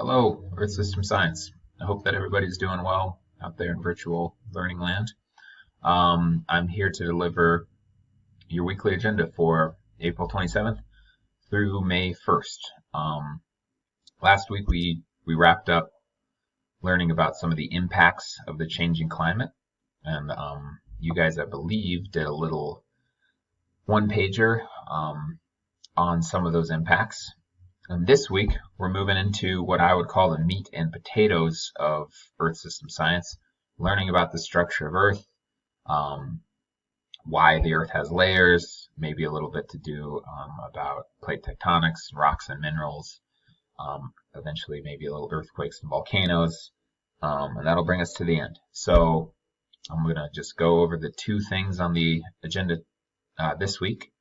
Hello, Earth System Science. I hope that everybody's doing well out there in virtual learning land. I'm here to deliver your weekly agenda for April 27th through May 1st. Last week we wrapped up learning about some of the impacts of the changing climate, and you guys, I believe, did a little one-pager on some of those impacts. And this week, we're moving into what I would call the meat and potatoes of Earth System Science, learning about the structure of Earth, why the Earth has layers, maybe a little bit to do about plate tectonics, rocks and minerals, eventually maybe a little earthquakes and volcanoes, and that'll bring us to the end. So I'm going to just go over the two things on the agenda this week.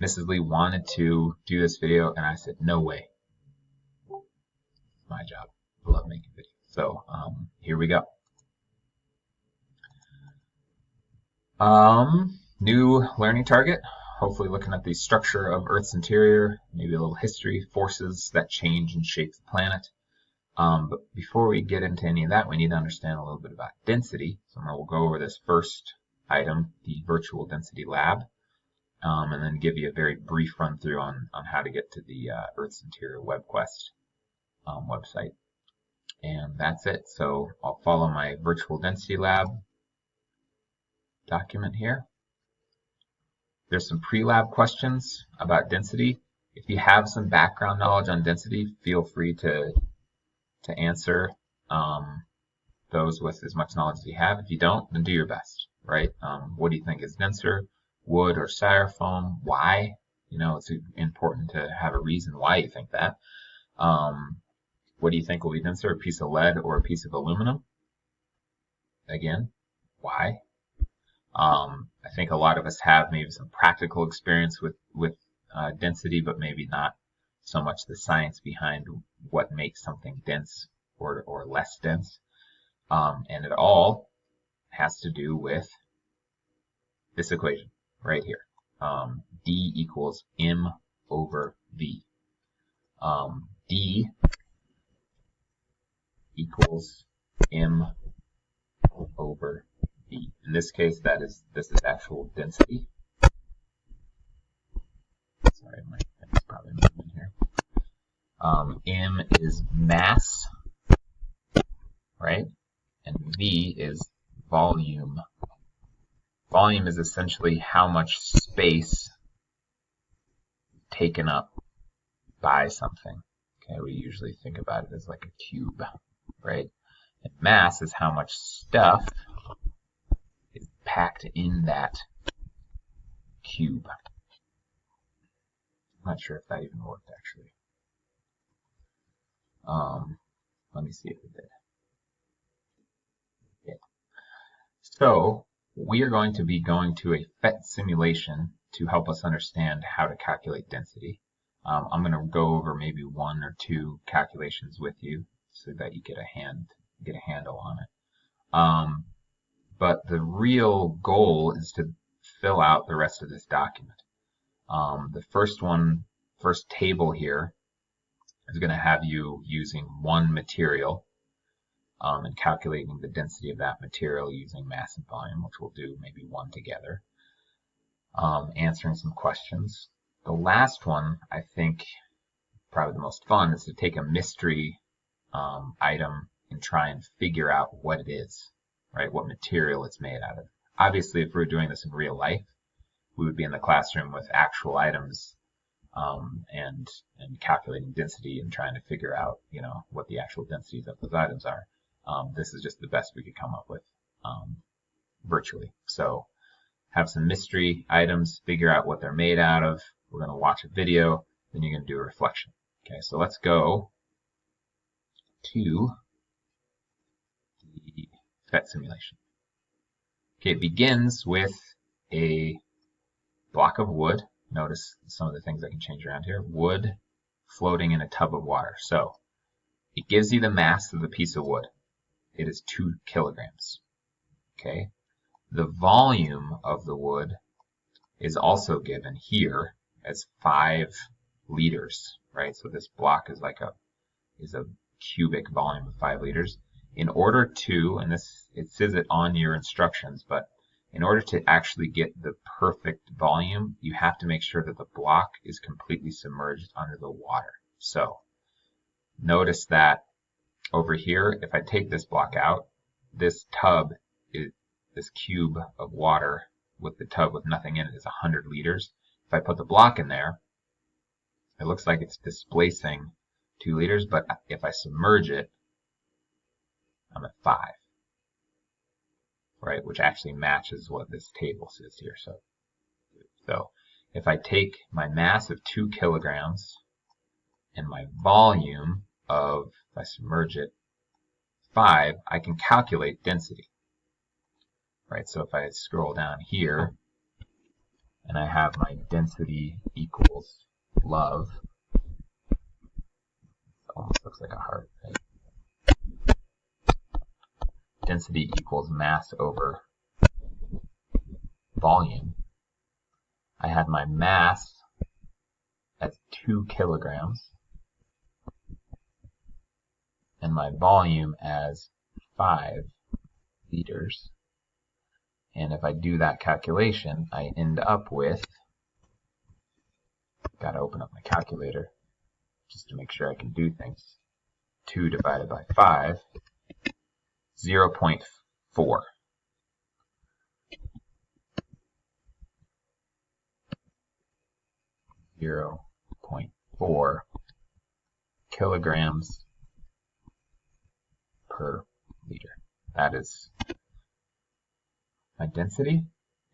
Mrs. Lee wanted to do this video, and I said, no way. My job. I love making videos. So here we go. New learning target. Hopefully looking at the structure of Earth's interior, maybe a little history, forces that change and shape the planet. But before we get into any of that, we need to understand a little bit about density. So we'll go over this first item, the virtual density lab. And then give you a very brief run through on how to get to the Earth's Interior WebQuest website. And that's it. So I'll follow my virtual density lab document here. There's some pre-lab questions about density. If you have some background knowledge on density, feel free to answer those with as much knowledge as you have. If you don't, then do your best, right? What do you think is denser? Wood or styrofoam? Why? You know, it's important to have a reason why you think that. What do you think will be denser, a piece of lead or a piece of aluminum? Again, why? I think a lot of us have maybe some practical experience with density, but maybe not so much the science behind what makes something dense or less dense. And it all has to do with this equation right here. D equals M over V. D equals M over V. In this case, this is actual density. Sorry, my thing's probably moving here. M is mass, right? And V is volume. Volume is essentially how much space taken up by something. Okay, we usually think about it as like a cube, right? And mass is how much stuff is packed in that cube. I'm not sure if that even worked actually. Let me see if it did. Yeah. So we are going to be going to a PhET simulation to help us understand how to calculate density. I'm going to go over maybe one or two calculations with you so that you get a handle on it. But the real goal is to fill out the rest of this document. The first table here is going to have you using one material and calculating the density of that material using mass and volume, which we'll do maybe one together. Answering some questions. The last one, I think, probably the most fun, is to take a mystery item and try and figure out what it is, right? What material it's made out of. Obviously, if we were doing this in real life, we would be in the classroom with actual items and calculating density and trying to figure out, you know, what the actual densities of those items are. This is just the best we could come up with virtually. So have some mystery items, figure out what they're made out of. We're going to watch a video, then you're going to do a reflection. Okay, so let's go to the PhET simulation. Okay, it begins with a block of wood. Notice some of the things I can change around here. Wood floating in a tub of water. So it gives you the mass of the piece of wood. It is 2 kilograms. Okay. The volume of the wood is also given here as 5 liters, right? So this block is like a cubic volume of 5 liters. In order to, and this, it says it on your instructions, but in order to actually get the perfect volume, you have to make sure that the block is completely submerged under the water. So notice that over here, if I take this block out, this tub, this cube of water with the tub with nothing in it is 100 liters. If I put the block in there, it looks like it's displacing 2 liters, but if I submerge it, I'm at 5, right? Which actually matches what this table says here. So if I take my mass of 2 kilograms and my volume of, if I submerge it, 5, I can calculate density, right? So if I scroll down here and I have my density equals love, it almost looks like a heart, right? Density equals mass over volume. I had my mass as 2 kilograms and my volume as 5 liters. And if I do that calculation, I end up with, gotta open up my calculator just to make sure I can do things, 2 divided by 5, 0.4. .4 kilograms per liter. That is my density,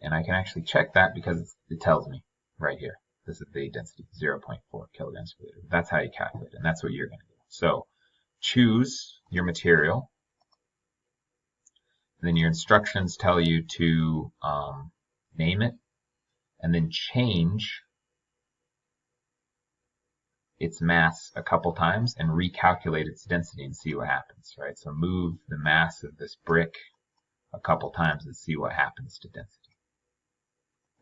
and I can actually check that because it tells me right here. This is the density, 0.4 kilograms per liter. That's how you calculate it, and that's what you're going to do. So choose your material. And then your instructions tell you to name it, and then change its mass a couple times and recalculate its density and see what happens, right? So move the mass of this brick a couple times and see what happens to density.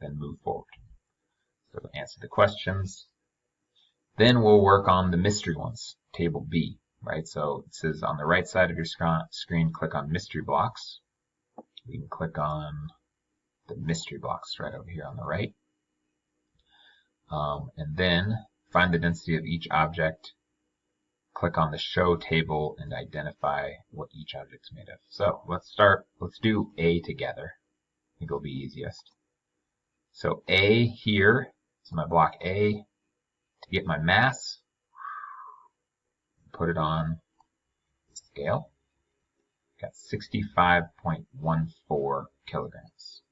Then move forward. So answer the questions. Then we'll work on the mystery ones, table B, right? So it says on the right side of your screen, click on mystery blocks. We can click on the mystery blocks right over here on the right. And then find the density of each object, click on the show table, and identify what each object is made of. So let's do A together. I think it'll be easiest. So A here, so my block A, to get my mass, put it on the scale. Got 65.14 kilograms.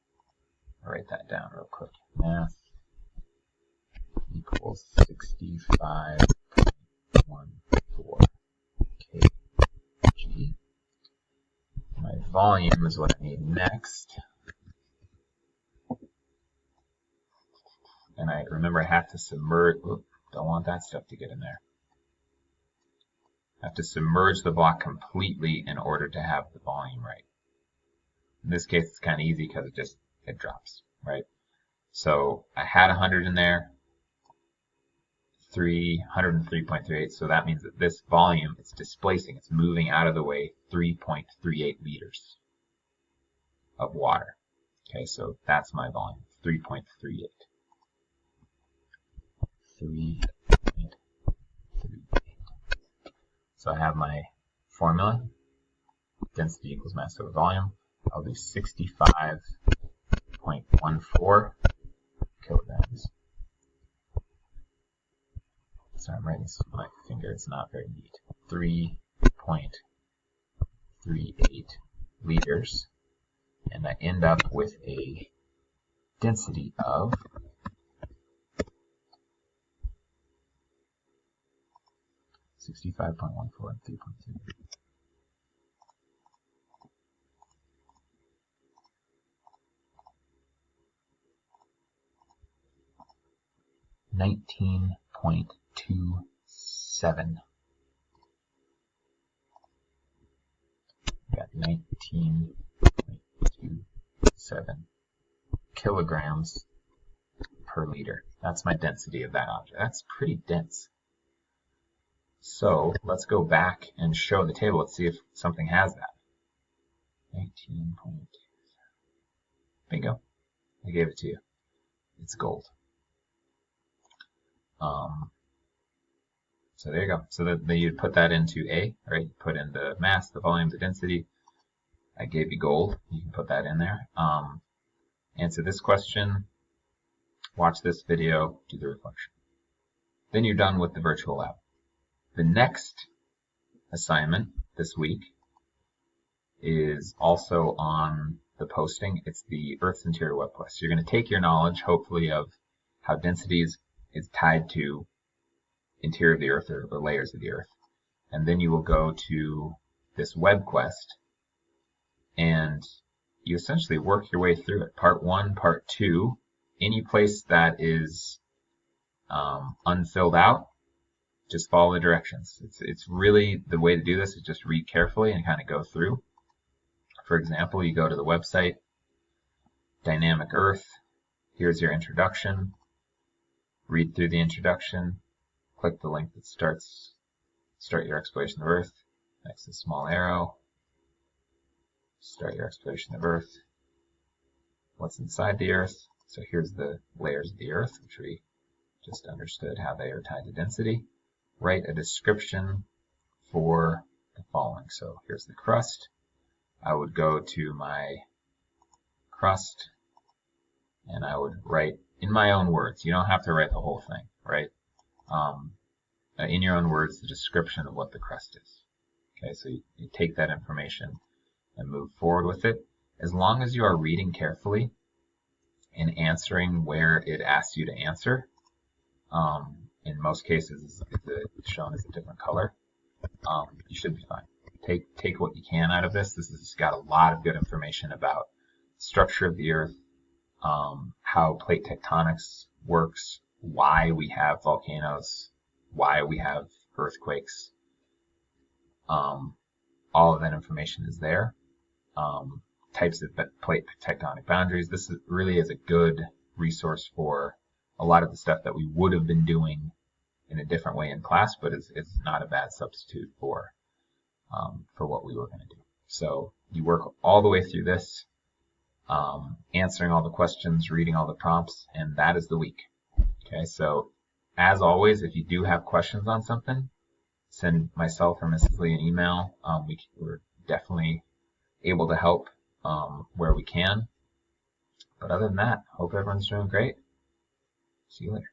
I'll write that down real quick. Mass equals 65.14 kg. My volume is what I need next. And I remember I have to submerge, don't want that stuff to get in there. I have to submerge the block completely in order to have the volume right. In this case, it's kind of easy because it drops, right? So I had 100 in there, 103.38, so that means that this volume, it's displacing, it's moving out of the way 3.38 liters of water. Okay, so that's my volume, 3.38. 3.38. So I have my formula, density equals mass over volume. I'll do 65.14 kilograms. Sorry, I'm writing this with my finger, it's not very neat. 3.38 liters. And I end up with a density of 65.14 and 3.3. $19.27. Got 19.27 kilograms per liter. That's my density of that object. That's pretty dense. So let's go back and show the table. Let's see if something has that. 19.2. Bingo. I gave it to you. It's gold. So there you go. So then you'd put that into A, right? You put in the mass, the volume, the density. I gave you gold. You can put that in there. Answer this question. Watch this video. Do the reflection. Then you're done with the virtual lab. The next assignment this week is also on the posting. It's the Earth's Interior Web Quest. So you're going to take your knowledge, hopefully, of how density is tied to interior of the Earth or layers of the Earth. And then you will go to this web quest and you essentially work your way through it. Part 1, Part 2, any place that is unfilled out, just follow the directions. It's really, the way to do this is just read carefully and kind of go through. For example, you go to the website, Dynamic Earth, here's your introduction, read through the introduction, click the link that start your exploration of Earth, next to small arrow, start your exploration of Earth, what's inside the Earth, so here's the layers of the Earth, which we just understood how they are tied to density. Write a description for the following. So here's the crust. I would go to my crust and I would write in my own words. You don't have to write the whole thing, right? In your own words, the description of what the crust is. Okay, so you take that information and move forward with it. As long as you are reading carefully and answering where it asks you to answer, in most cases it's shown as a different color, you should be fine. Take what you can out of this. This has got a lot of good information about the structure of the Earth, how plate tectonics works, why we have volcanoes, why we have earthquakes. All of that information is there. Types of plate tectonic boundaries. This really is a good resource for a lot of the stuff that we would have been doing in a different way in class, but it's not a bad substitute for what we were going to do. So you work all the way through this, answering all the questions, reading all the prompts, and that is the week. Okay, so as always, if you do have questions on something, send myself or Mrs. Lee an email. We're definitely able to help where we can. But other than that, hope everyone's doing great. See you later.